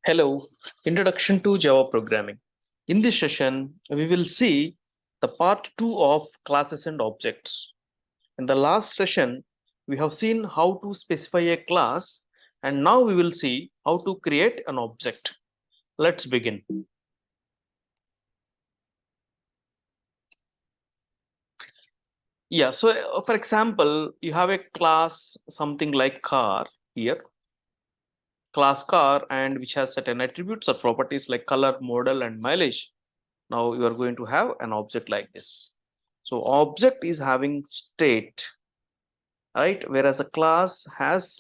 Hello, Introduction to Java Programming. In this session, we will see the part 2 of classes and objects. In the last session, we have seen how to specify a class, and now we will see how to create an object. Let's begin. Yeah, so for example, you have a class something like car here, class car, and which has certain attributes or properties like color, model, and mileage. Now you are going to have an object like this. So object is having state, right? Whereas a class has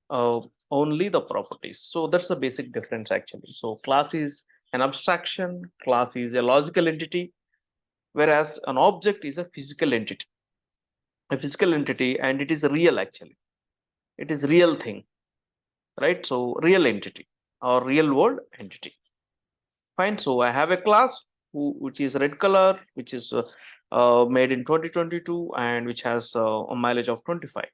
uh, only the properties. So that's the basic difference actually. So class is an abstraction, class is a logical entity, whereas an object is a physical entity. A physical entity, and it is real actually. It is real thing, right? So real entity or real world entity. Fine. So I have a class which is red color, which is made in 2022 and which has a mileage of 25,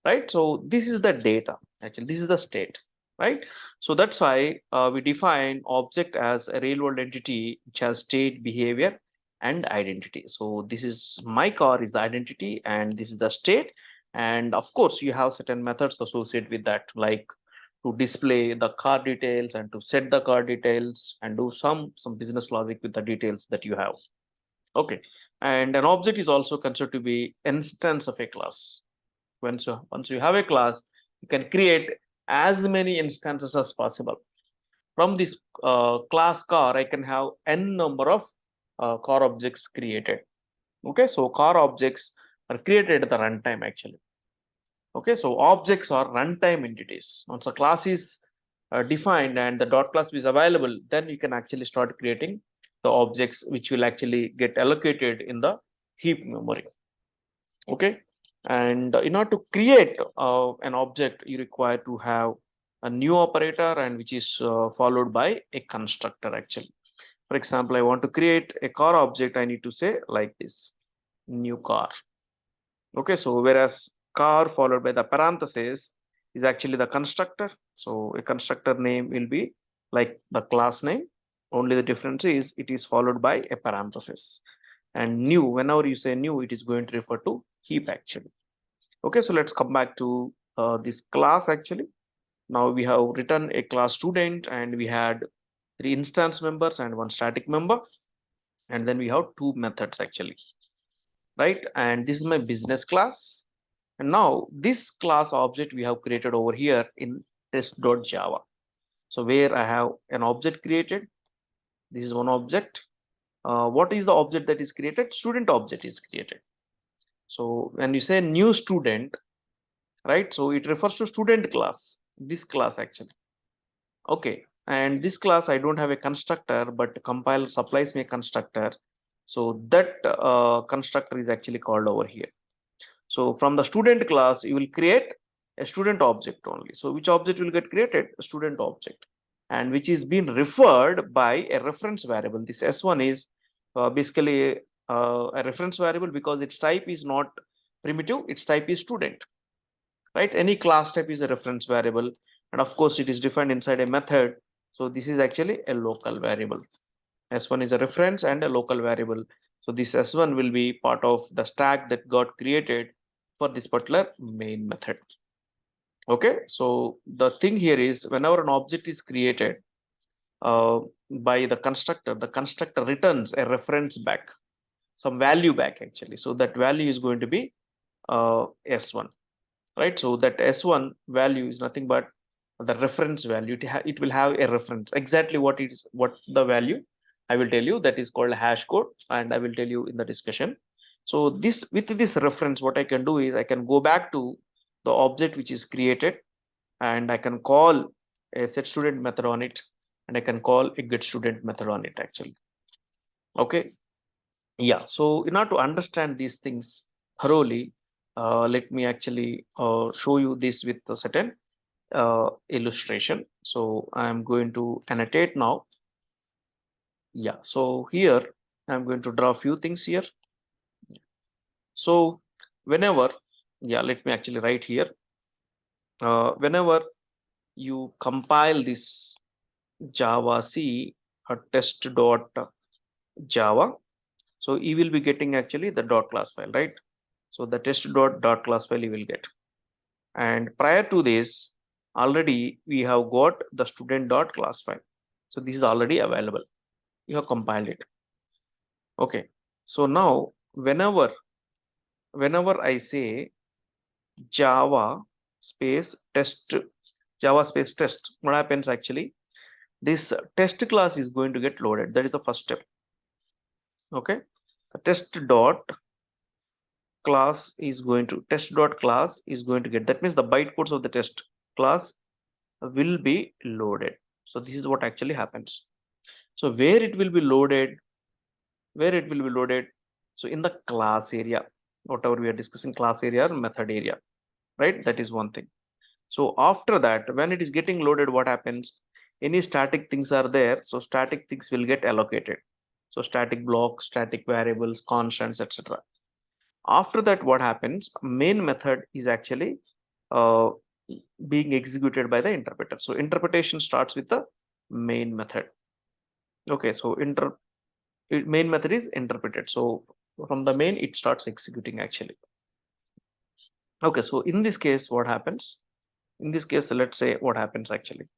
right? So this is the data, actually, this is the state, right? So that's why we define object as a real world entity which has state, behavior, and identity. So this is my car is the identity and this is the state. And of course, you have certain methods associated with that, like to display the car details and to set the car details and do some business logic with the details that you have. Okay. And an object is also considered to be instance of a class. Once you have a class, you can create as many instances as possible. From this class car, I can have n number of car objects created. Okay, so car objects are created at the runtime actually. Okay, so objects are runtime entities. Once a class is defined and the dot class is available, then you can actually start creating the objects which will actually get allocated in the heap memory. Okay, and in order to create an object, you require to have a new operator, and which is followed by a constructor actually. For example, I want to create a car object, I need to say like this, new car. Okay, so whereas car followed by the parenthesis is actually the constructor. So a constructor name will be like the class name. Only the difference is it is followed by a parenthesis. And new, whenever you say new, it is going to refer to heap actually. Okay, so let's come back to this class actually. Now we have written a class student and we had 3 instance members and 1 static member. And then we have 2 methods actually, right? And this is my business class. And now this class object we have created over here in test.java. So where I have an object created, this is one object. What is the object that is created? Student object is created. So when you say new student, right? So it refers to student class, this class actually. Okay. And this class, I don't have a constructor, but compiler supplies me a constructor. So that constructor is actually called over here. So from the student class, you will create a student object only. So which object will get created? A student object, and which is being referred by a reference variable. This S1 is basically a reference variable because its type is not primitive, its type is student, right? Any class type is a reference variable, and of course it is defined inside a method. So this is actually a local variable. S1 is a reference and a local variable. So this S1 will be part of the stack that got created for this particular main method. Okay, so the thing here is whenever an object is created by the constructor returns a reference back, some value back actually. So that value is going to be S1, right? So that S1 value is nothing but the reference value. It will have a reference. Exactly what it is, what the value, I will tell you, that is called hash code, and I will tell you in the discussion. So this, with this reference, what I can do is I can go back to the object which is created, and I can call a set student method on it, and I can call a get student method on it actually. Okay. Yeah. So in order to understand these things thoroughly, let me actually show you this with a certain illustration. So I'm going to annotate now. Yeah, so here I'm going to draw a few things here. So whenever, yeah, let me actually write here. Whenever you compile this Java C test dot Java. So you will be getting actually the dot class file, right? So the test dot class file you will get. And prior to this, already we have got the student dot class file. So this is already available. You have compiled it. Okay. So now whenever I say Java space test, Java space test, what happens actually? This test class is going to get loaded. That is the first step. Okay. Test dot class is going to get, that means the bytecodes of the test class will be loaded. So this is what actually happens. So where it will be loaded, so in the class area, whatever we are discussing, class area or method area, right? That is one thing. So after that, when it is getting loaded, what happens? Any static things are there, so static things will get allocated. So static blocks, static variables, constants, etc. After that, what happens? Main method is actually uh, being executed by the interpreter. So interpretation starts with the main method. Okay, so main method is interpreted. So from the main, it starts executing actually. Okay, so in this case, what happens? In this case, let's say what happens actually.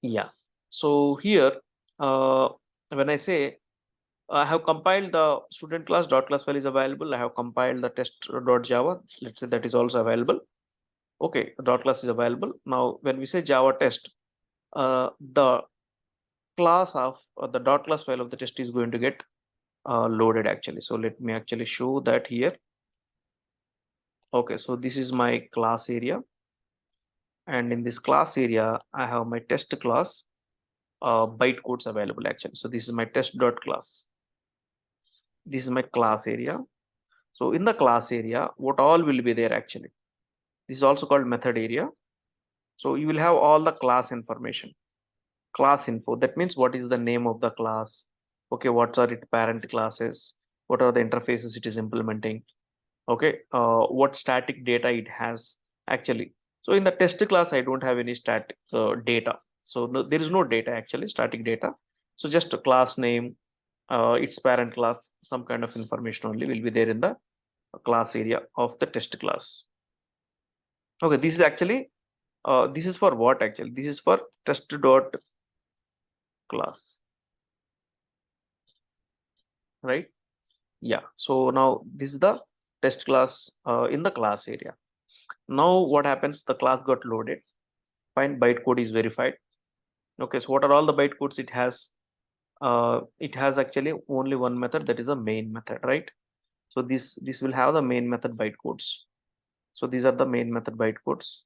Yeah. So here, when I say I have compiled the student class dot class file is available. I have compiled the test dot Java. Let's say that is also available. Okay, dot class is available. Now, when we say Java test, the class of the dot class file of the test is going to get loaded actually. So let me actually show that here. Okay, so this is my class area, and in this class area, I have my test class bytecodes available actually. So this is my test dot class. This is my class area. So in the class area, what all will be there actually? This is also called method area. So you will have all the class information. Class info, that means what is the name of the class, okay, what are its parent classes, what are the interfaces it is implementing, okay, what static data it has actually. So in the test class, I don't have any static data, so no, there is no data actually, static data. So just a class name, its parent class, some kind of information only will be there in the class area of the test class. Okay, this is actually this is for what actually? This is for test dot class, right? Yeah. So now this is the test class in the class area. Now what happens? The class got loaded. Fine, bytecode is verified. Okay. So what are all the bytecodes it has? It has actually only one method, that is a main method, right? So this will have the main method bytecodes. So these are the main method bytecodes.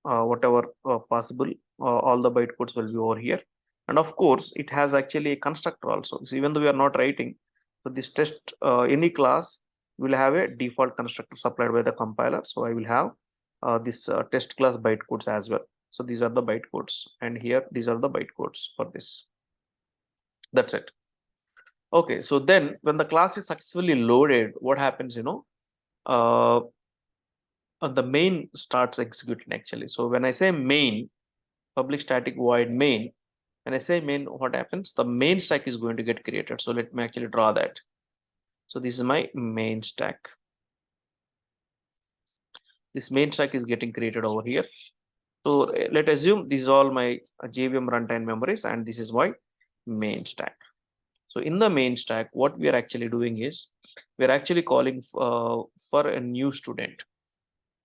Whatever possible, all the bytecodes will be over here. And of course, it has actually a constructor also. So even though we are not writing, so this test, any class will have a default constructor supplied by the compiler. So I will have this test class bytecodes as well. So these are the bytecodes, and here these are the bytecodes for this. That's it. Okay, so then when the class is successfully loaded, what happens? Uh, the main starts executing actually. So when I say main, public static void main, when I say main, what happens? The main stack is going to get created. So let me actually draw that. So this is my main stack. This main stack is getting created over here. So let's assume this is all my JVM runtime memories, and this is my main stack. So in the main stack, what we are actually doing is we're actually calling for a new student.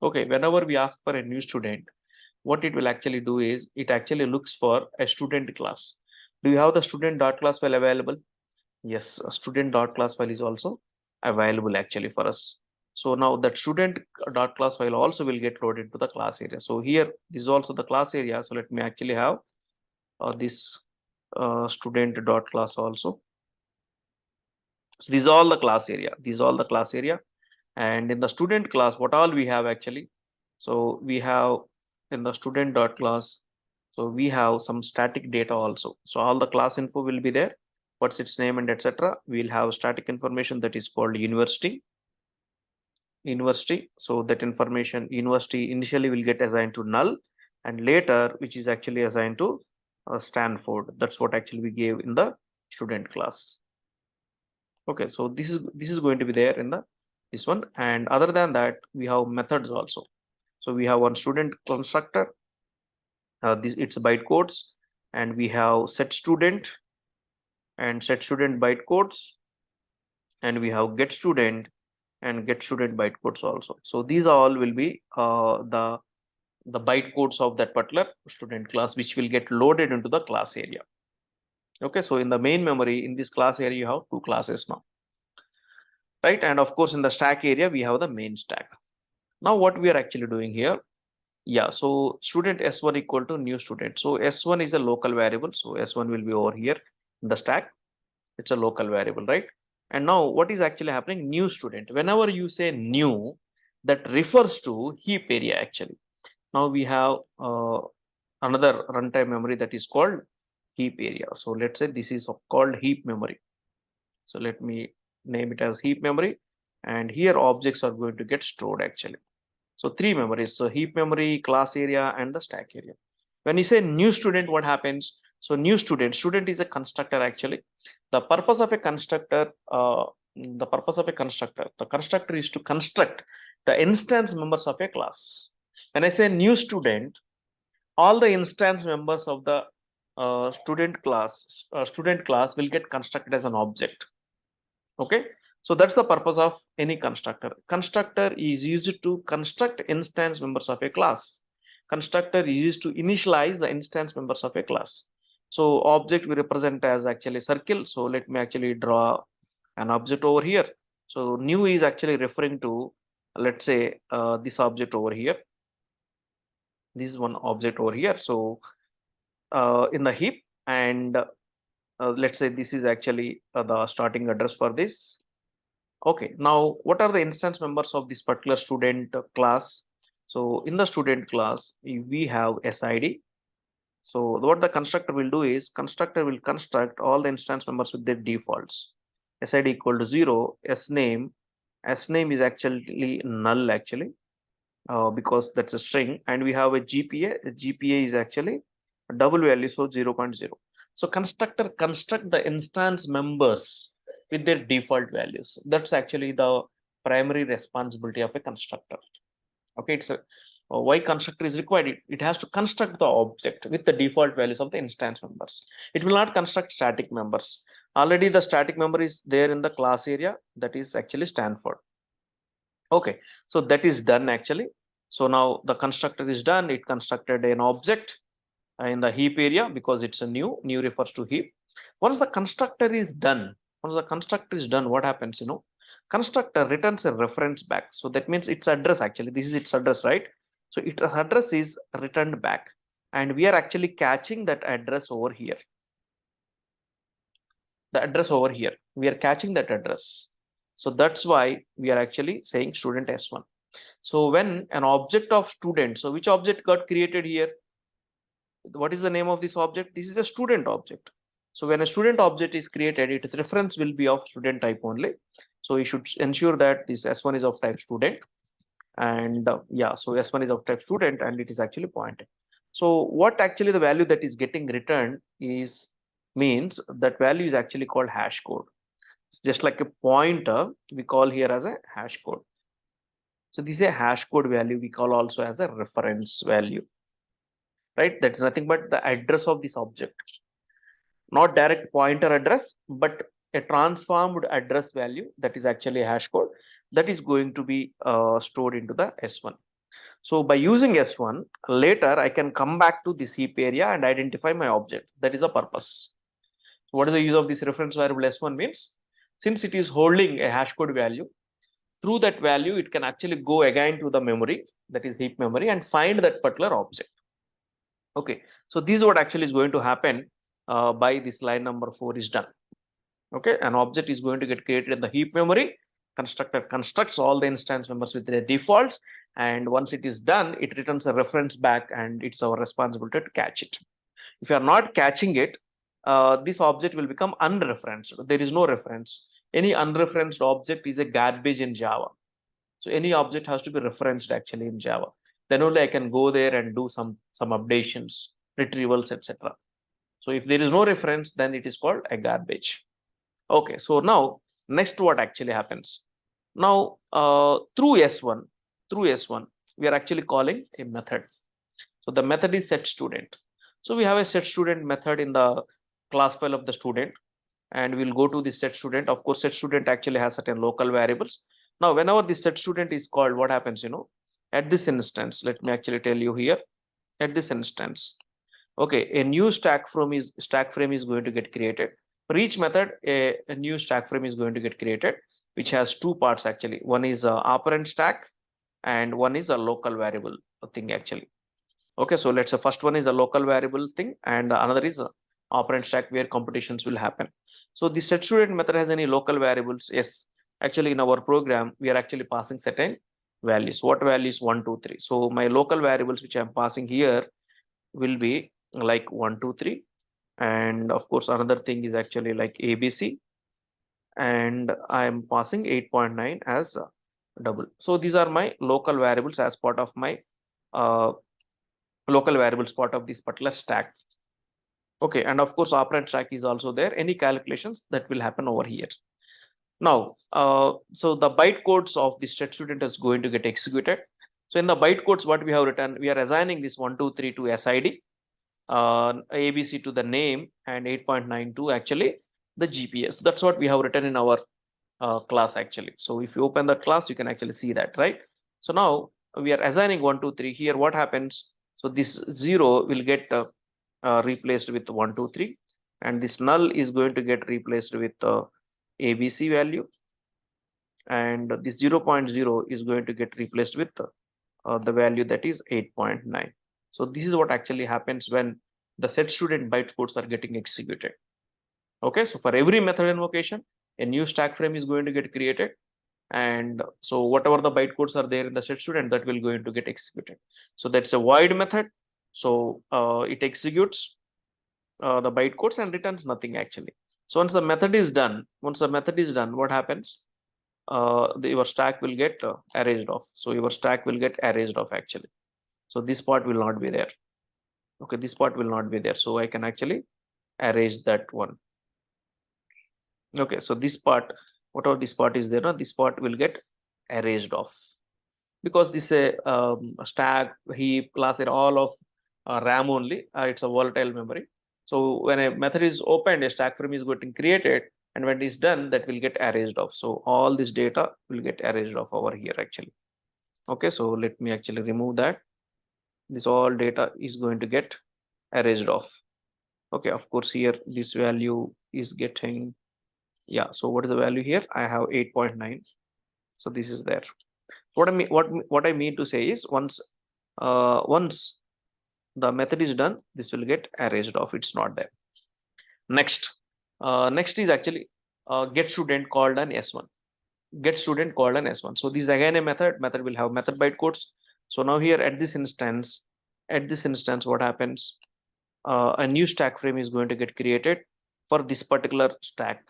Okay, whenever we ask for a new student, what it will actually do is it actually looks for a student class. Do you have the student dot class file available? Yes, a student dot class file is also available actually for us. So now that student dot class file also will get loaded to the class area. So here this is also the class area. So let me actually have this student dot class also. So this is all the class area. This is all the class area. And in the student class, what all we have actually? So we have in the student dot class, so we have some static data also. So all the class info will be there. What's its name and etc. We'll have static information that is called university. So that information university initially will get assigned to null. and later which is actually assigned to Stanford. That's what actually we gave in the student class. Okay, so this is going to be there in the this one, and other than that we have methods also. So we have one student constructor, this it's bytecodes, and we have set student and set student bytecodes, and we have get student and get student bytecodes also. So these all will be the bytecodes of that particular student class, which will get loaded into the class area. Okay, so in the main memory in this class area you have two classes now, right? And of course in the stack area we have the main stack. Now what we are actually doing here, yeah, so student s1 equal to new student. So s1 is a local variable, so s1 will be over here in the stack. It's a local variable, right? And now what is actually happening, new student, whenever you say new, that refers to heap area actually. Now we have another runtime memory that is called heap area. So let's say this is called heap memory. So let me name it as heap memory, and here objects are going to get stored actually. So three memories, so heap memory, class area, and the stack area. When you say new student, what happens? So new student is a constructor actually. The purpose of a constructor, the constructor is to construct the instance members of a class. When I say new student, all the instance members of the student class will get constructed as an object. Okay, so that's the purpose of any constructor. Constructor is used to construct instance members of a class. Constructor is used to initialize the instance members of a class. So object we represent as actually circle. So let me actually draw an object over here. So new is actually referring to, let's say, this object over here. This is one object over here. So in the heap, and let's say this is actually the starting address for this. Okay, now what are the instance members of this particular student class? So in the student class, we have SID. So what the constructor will do is, constructor will construct all the instance members with their defaults. SID equal to 0, sname is actually null actually, because that's a string, and we have a GPA is actually a double value, so 0.0. So constructor construct the instance members with their default values. That's actually the primary responsibility of a constructor. Okay, it's a why constructor is required. It has to construct the object with the default values of the instance members. It will not construct static members. Already the static member is there in the class area, that is actually Stanford. Okay, so that is done actually. So now the constructor is done. It constructed an object in the heap area because it's a new refers to heap. Once the constructor is done, what happens, constructor returns a reference back. So that means its address, actually this is its address, right? So its address is returned back, and we are actually catching that address over here. The address over here, we are catching that address. So that's why we are actually saying student s1. So when an object of student, so which object got created here? What is the name of this object? This is a student object. So when a student object is created, its reference will be of student type only. So we should ensure that this s1 is of type student, and yeah, so s1 is of type student, and it is actually pointed. So what actually the value that is getting returned is, means that value is actually called hash code. Just like a pointer, we call here as a hash code. So this is a hash code value, we call also as a reference value, right? That's nothing but the address of this object, not direct pointer address, but a transformed address value, that is actually a hash code, that is going to be stored into the s1. So by using s1, later I can come back to this heap area and identify my object. That is the purpose. So what is the use of this reference variable s1 means? Since it is holding a hash code value, through that value it can actually go again to the memory, that is heap memory, and find that particular object. Okay, so this is what actually is going to happen by this line number 4 is done. Okay, an object is going to get created in the heap memory. Constructor constructs all the instance members with their defaults, and once it is done, it returns a reference back, and it's our responsibility to catch it. If you are not catching it, this object will become unreferenced. There is no reference. Any unreferenced object is a garbage in Java. So any object has to be referenced actually in Java. then only I can go there and do some updations, retrievals, etc. So if there is no reference, then it is called a garbage. Okay, so now next what actually happens? Now through S1, we are actually calling a method. So the method is set student. So we have a set student method in the class file of the student, and we'll go to the set student. Of course, set student actually has certain local variables. Now, whenever the set student is called, what happens? At this instance, let me actually tell you here. At this instance, okay, a new stack frame is going to get created. For each method, a new stack frame is going to get created, which has two parts actually. One is operand stack, and one is a local variable thing actually. Okay, so let's say first one is a local variable thing, and another is a operand stack where computations will happen. So the set student method has any local variables? Yes, actually in our program we are actually passing certain values. What values? 1, 2, 3. So my local variables which I'm passing here will be like 1, 2, 3, and of course another thing is actually like ABC, and I'm passing 8.9 as double. So these are my local variables as part of my uh, local variables part of this particular stack. Okay, and of course operand stack is also there. Any calculations that will happen over here. Now so the bytecodes of the set student is going to get executed. So in the bytecodes what we have written, we are assigning this 1, 2, 3 to SID, ABC to the name, and 8.9 to actually the GPS. That's what we have written in our class actually. So if you open the class, you can actually see that, right? So now we are assigning 1, 2, 3 here. What happens? So this 0 will get replaced with 1, 2, 3, and this null is going to get replaced with ABC value, and this 0.0 is going to get replaced with the value that is 8.9. So this is what actually happens when the set student bytecodes are getting executed. Okay, so for every method invocation, a new stack frame is going to get created, and so whatever the bytecodes are there in the set student, that will going to get executed. So that's a void method. So it executes the bytecodes and returns nothing actually. So once the method is done, what happens? Your stack will get erased off. So your stack will get erased off actually. So this part will not be there. Okay, this part will not be there. So I can actually erase that one. Okay, so this part, whatever this part is there, this part will get erased off, because this stack, heap, class are all of RAM only. It's a volatile memory. So when a method is opened, a stack frame is getting created, and when it is done, that will get erased off. So all this data will get erased off over here actually. Okay, so let me actually remove that. This all data is going to get erased off. Okay, of course here this value is getting, yeah, so what is the value here? I have 8.9. So this is there. What I mean to say is, once the method is done, this will get erased off. It's not there. Next is actually get student called an S1. Get student called an S1. So this is again a method will have method bytecodes. So now here at this instance, what happens? A new stack frame is going to get created for this particular stack.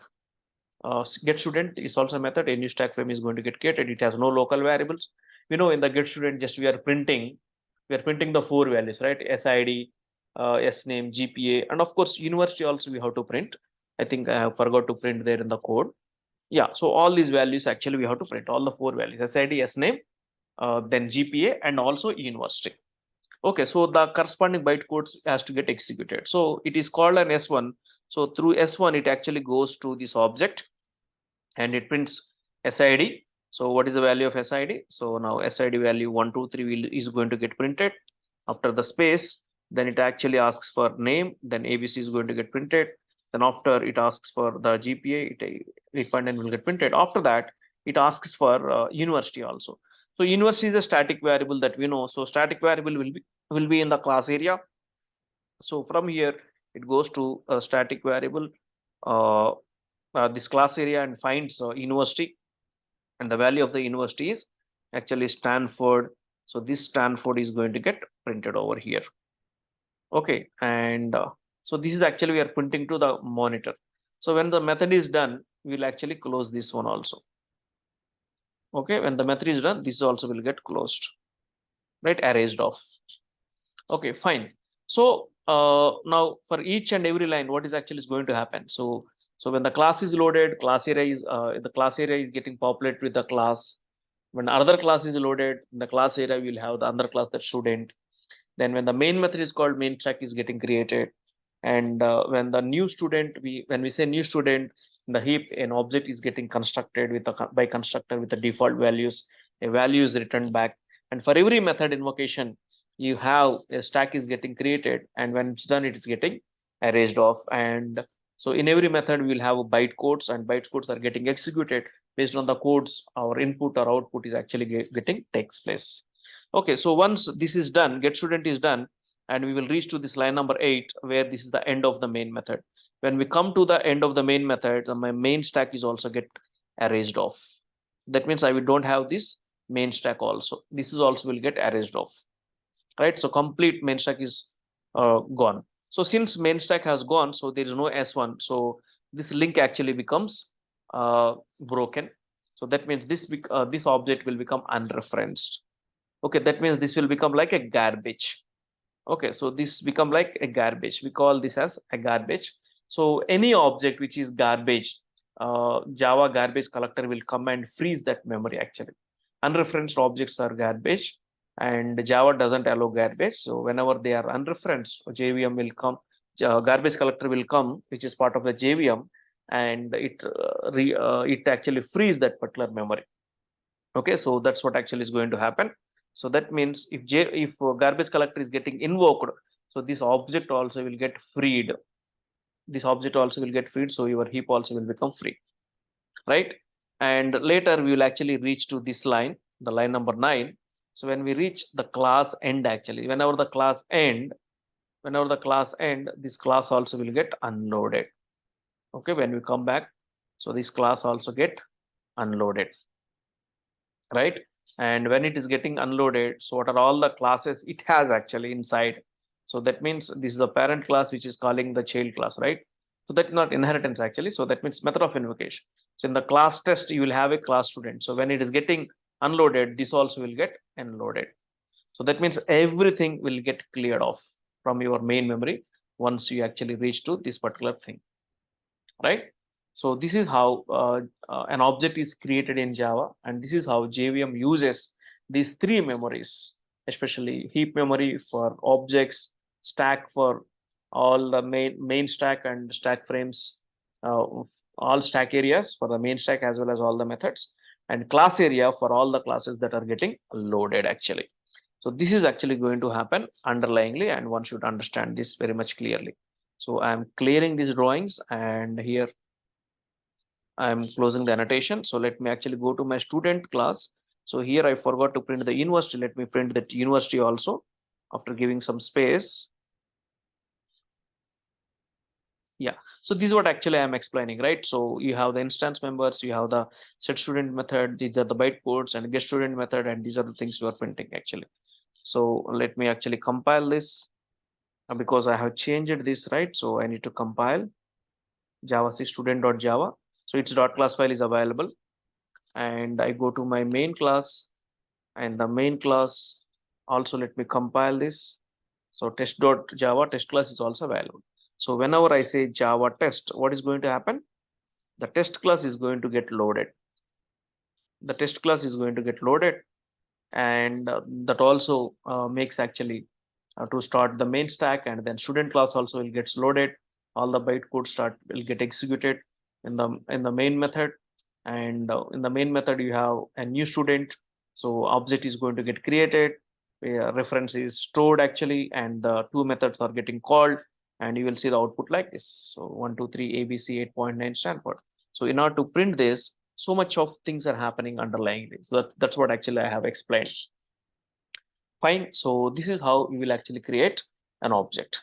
Get student is also a method. A new stack frame is going to get created. It has no local variables. In the get student, just we are printing the 4 values, right? SID, SNAME, GPA, and of course university also we have to print. I think I have forgot to print there in the code. Yeah, so all these values actually we have to print, all the 4 values: SID, SNAME, then GPA, and also university. Okay, so the corresponding bytecodes has to get executed. So it is called an S1. So through S1, it actually goes to this object and it prints SID. So what is the value of SID? So now SID value 1, 2, 3 is going to get printed. After the space, then it actually asks for name, then ABC is going to get printed. Then after it asks for the GPA, dependent will get printed. After that, it asks for university also. So university is a static variable that we know. So static variable will be in the class area. So from here, it goes to a static variable, this class area, and finds university, and the value of the university is actually Stanford. So this Stanford is going to get printed over here. Okay, and so this is actually we are printing to the monitor. So when the method is done, we will actually close this one also. Okay, when the method is done, this also will get closed. right? Erased off. Okay, fine. So now for each and every line, what is actually going to happen? So when the class is loaded, class area is the class area is getting populated with the class. When another class is loaded, in the class area we will have the other class, that student. Then when the main method is called, main stack is getting created. And when the new student, when we say new student, in the heap an object is getting constructed with the by constructor with the default values. A value is returned back. And for every method invocation, you have a stack is getting created, and when it's done, it is getting erased off. And so in every method, we will have byte codes, and byte codes are getting executed based on the codes our input or output is actually getting takes place. Okay, so once this is done, get student is done, and we will reach to this line number 8, where this is the end of the main method. When we come to the end of the main method, my main stack is also get erased off. That means I will don't have this main stack also. This is also will get erased off, right? So complete main stack is gone. So since main stack has gone, so there is no S1. So this link actually becomes broken. So that means this object will become unreferenced. Okay, that means this will become like a garbage. Okay, so this become like a garbage. We call this as a garbage. So any object which is garbage, Java garbage collector will come and freeze that memory actually. Unreferenced objects are garbage, and Java doesn't allow garbage. So whenever they are unreferenced, JVM will come, garbage collector will come, which is part of the JVM, and it actually freeze that particular memory. Okay, so that's what actually is going to happen. So that means if garbage collector is getting invoked, so this object also will get freed. This object also will get freed, so your heap also will become free, right? And later we will actually reach to this line, the line number 9. So when we reach the class end, actually, whenever the class end, this class also will get unloaded. Okay, when we come back, so this class also get unloaded, right? And when it is getting unloaded, so what are all the classes it has actually inside? So that means this is a parent class which is calling the child class, right? So that's not inheritance actually. So that means method of invocation. So in the class test, you will have a class student. So when it is getting unloaded, this also will get unloaded. So that means everything will get cleared off from your main memory once you actually reach to this particular thing, right? So this is how an object is created in Java, and this is how JVM uses these three memories, especially heap memory for objects, stack for all the main stack and stack frames, all stack areas for the main stack as well as all the methods, and class area for all the classes that are getting loaded actually. So this is actually going to happen underlyingly, and one should understand this very much clearly. So I'm clearing these drawings, and here I'm closing the annotation. So let me actually go to my student class. So here I forgot to print the university. Let me print that university also after giving some space. Yeah, so this is what actually I'm explaining, right? So you have the instance members, you have the set student method, these are the bytecodes, and get student method, and these are the things you are printing actually. So let me actually compile this because I have changed this, right? So I need to compile java student.java. So its .class file is available, and I go to my main class, and the main class also, let me compile this. So test.java test class is also available. So whenever I say Java test, what is going to happen? The test class is going to get loaded. The test class is going to get loaded, and that also makes actually to start the main stack, and then student class also will gets loaded. All the bytecode start will get executed in the main method, and in the main method you have a new student. So object is going to get created, reference is stored actually, and the two methods are getting called, and you will see the output like this. So 1 2 3 ABC 8.9 Stanford. So in order to print this, so much of things are happening underlying this. So that's what actually I have explained. Fine. So this is how we will actually create an object.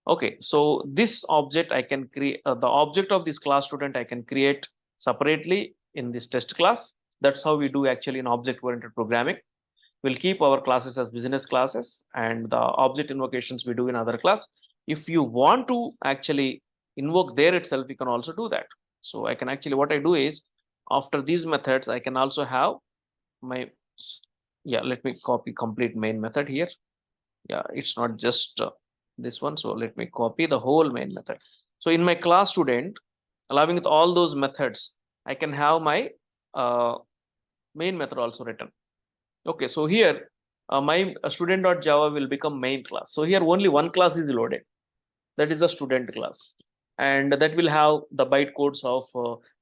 Okay, so this object I can create, the object of this class student I can create separately in this test class. That's how we do actually in object oriented programming. We'll keep our classes as business classes, and the object invocations we do in other class. If you want to actually invoke there itself, you can also do that. So I can actually, what I do is, after these methods, I can also have my yeah, let me copy complete main method here. Yeah, it's not just this one. So let me copy the whole main method. So in my class student, along with all those methods, I can have my main method also written. Okay, so here my student.java will become main class. So here only one class is loaded, that is the student class, and that will have the bytecodes of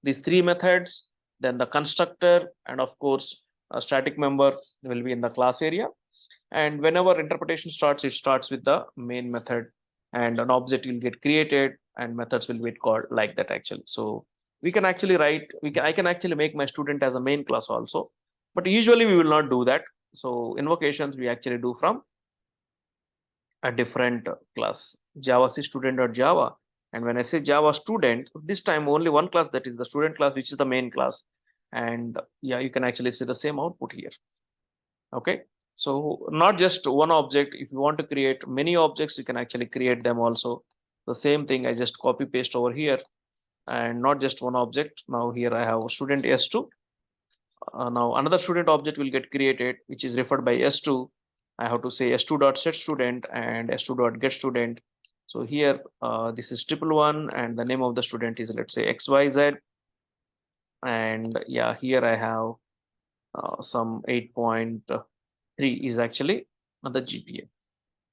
these three methods, then the constructor, and of course a static member will be in the class area. And whenever interpretation starts, it starts with the main method, and an object will get created and methods will be called like that actually. So we can actually write, I can actually make my student as a main class also, but usually we will not do that. So invocations we actually do from a different class, Java C student.java. And when I say Java student, this time only one class, that is the student class, which is the main class. And yeah, you can actually see the same output here. Okay, so not just one object. If you want to create many objects, you can actually create them also. The same thing I just copy paste over here, and not just one object. Now here I have student s2. Now another student object will get created, which is referred by s2. I have to say s2 dot set student and s2 dot get student. So here this is triple one, and the name of the student is, let's say, xyz. And yeah, here I have some 8.3 is actually the GPA.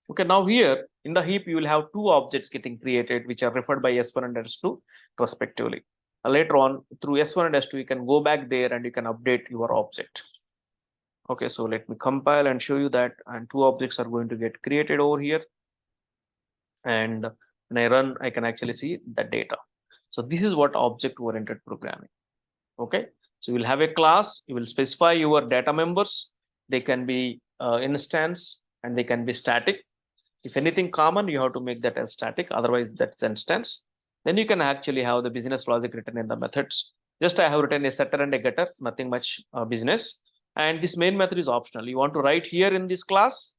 Okay, now here in the heap, you will have two objects getting created, which are referred by S1 and S2 respectively. Later on, through S1 and S2, you can go back there and you can update your object. Okay, so let me compile and show you that, and two objects are going to get created over here. And when I run, I can actually see the data. So this is what object-oriented programming. Okay, so you will have a class, you will specify your data members. They can be instance and they can be static. If anything common, you have to make that as static, otherwise that's instance. Then you can actually have the business logic written in the methods. Just I have written a setter and a getter, nothing much business. And this main method is optional. You want to write here in this class,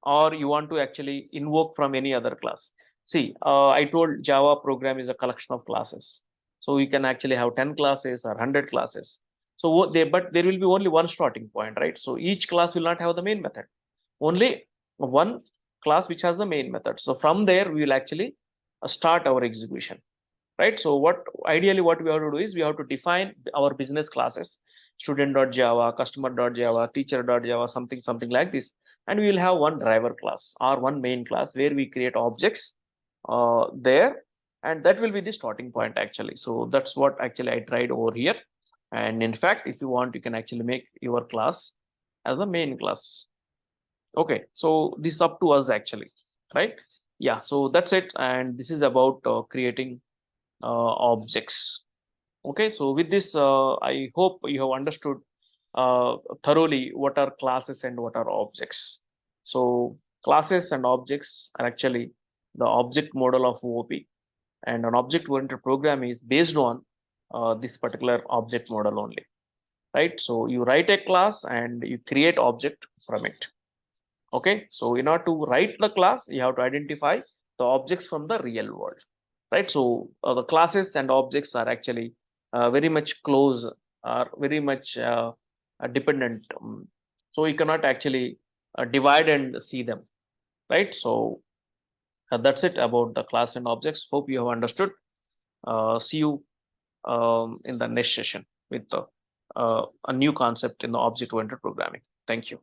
or you want to actually invoke from any other class. See, I told Java program is a collection of classes. So you can actually have 10 classes or 100 classes. So but there will be only one starting point, right? So each class will not have the main method. Only one class which has the main method. So from there, we will actually start our execution, right? So ideally what we have to do is we have to define our business classes, student.java, customer.java, teacher.java, something like this. And we will have one driver class or one main class where we create objects there, and that will be the starting point actually. So that's what actually I tried over here. And in fact, if you want, you can actually make your class as the main class. Okay, so this is up to us actually, right? Yeah, so that's it. And this is about creating objects. Okay, so with this, I hope you have understood thoroughly what are classes and what are objects. So classes and objects are actually the object model of OOP, and an object-oriented program is based on this particular object model only, right? So you write a class and you create object from it. Okay, so in order to write the class, you have to identify the objects from the real world, right? So the classes and objects are actually very much close, are very much dependent. So you cannot actually divide and see them, right? So that's it about the class and objects. Hope you have understood. See you in the next session with a new concept in the object-oriented programming. Thank you.